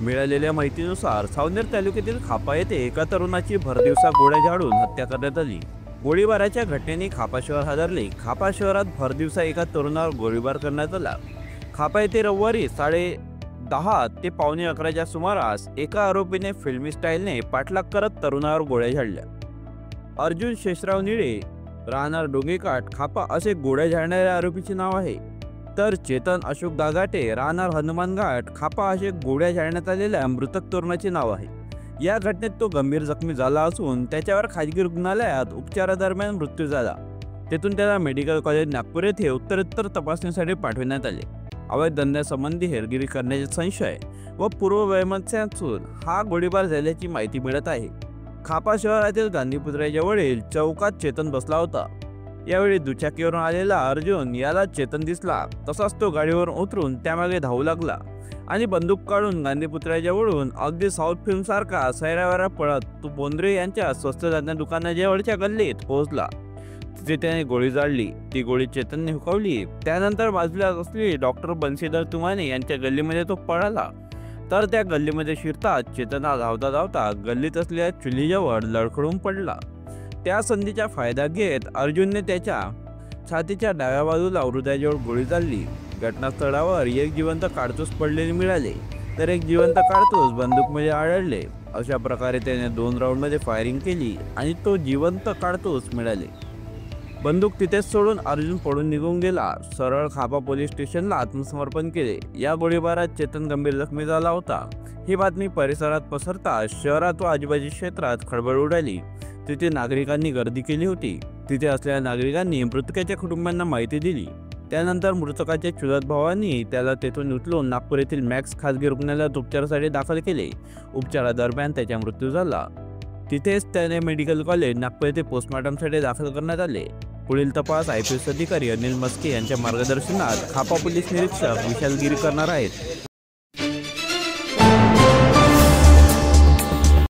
मिळालेल्या माहितीनुसार सावनेर तालुक्यातील खापा येथे एका तरुणाची भरदिवसा गोळ्या झाडून हत्या करण्यात आली। गोळीबाराच्या घटनेने खापा शहर हादरले। खापा शहरात भरदिवसा एका तरुणावर गोळीबार करण्यात आला। खापा येथे रविवारी 10:30 ते पावणे 11च्या सुमारास एका आरोपीने फिल्मी स्टाईलने पाठलाग करत तरुणावर गोळ्या झाडल्या। अर्जुन शेषराव निळे राहणार डोंगेकाठ खापा असे गोळ्या झाडणाऱ्या आरोपीचे नाव आहे। तर चेतन अशोक दागाटे राहणार हनुमानघाट खापा असे गोळ्या झाडण्यात आलेल्या मृतक तरुणाचे नाव आहे। या घटनेत तो गंभीर जखमी झाला असून त्याच्यावर खाजगी रुग्णालयात उपचारादरम्यान मृत्यू झाला। तेथून त्याला मेडिकल कॉलेज नागपूर येथे उत्तरोत्तर तपासणीसाठी पाठवण्यात आले। अवैध धंद्यासंबंधी हेरगिरी करण्याचे संशय व पूर्व वैमनस्यातून हा गोळीबार झाल्याची माहिती मिळत आहे। खापा शहरातील गांधीपुतळ्याजवळील चौकात चेतन बसला होता। यावेळी दुचाकीवरून आलेला अर्जुन याला चेतन दिसला, तसाच तो गाडीवरून उतरून त्यामागे धावू लागला आणि बंदूक काढून गांधीपुतळ्याजवळून अगदी साऊथ फिल्म सारखा सैरावैरा पळत तो बोंद्रे यांच्या स्वस्त धान्य दुकानाजवळच्या गल्लीत पोहोचला। तिथे त्याने गोळी झाडली। ती गोळी चेतनने हुकवली। त्यानंतर बाजूला असलेली डॉक्टर बंशीधर तुमाने यांच्या गल्लीमध्ये तो पळाला। तर त्या गल्लीमध्ये शिरताच चेतन धावता धावता गल्लीत असलेल्या चुलीजवळ लडखडून पडला। त्या संधीचा फायदा घेत अर्जुनने त्याच्या छातीच्या डाव्या बाजूला हृदयाजवळ गोळी झाडली। घटनास्थळावर एक जिवंत कारतूस पडलेले मिळाले, तर एक जिवंत कारतूस बंदूकमध्ये आढळले। अशा प्रकारे त्याने 2 राऊंडमध्ये फायरिंग केली आणि तो जिवंत कारतूस मिळाले। बंदूक तिथेच सोडून अर्जुन पळून निघून गेला। सरळ खापा पोलीस स्टेशनला आत्मसमर्पण केले। या गोळीबारात चेतन गंभीर जखमी झाला होता। ही बातमी परिसरात पसरताच शहरात व आजूबाजूच्या क्षेत्रात खळबळ उडाली। तिथे नागरिकांनी गर्दी केली होती। तिथे असलेल्या नागरिकांनी मृतकाच्या कुटुंबांना माहिती दिली। त्यानंतर मृतकाच्या चुलत भावांनी त्याला तेथून उचलून नागपूर येथील मॅक्स खासगी रुग्णालयात उपचारासाठी दाखल केले। उपचारादरम्यान त्याचा मृत्यू झाला। तिथेच त्याने मेडिकल कॉलेज नागपूर येथे पोस्टमॉर्टमसाठी दाखल करण्यात आले। पुढील तपास IPS अधिकारी अनिल मस्के यांच्या मार्गदर्शनात खापा पोलीस निरीक्षक विशाल गिरी करणार आहेत।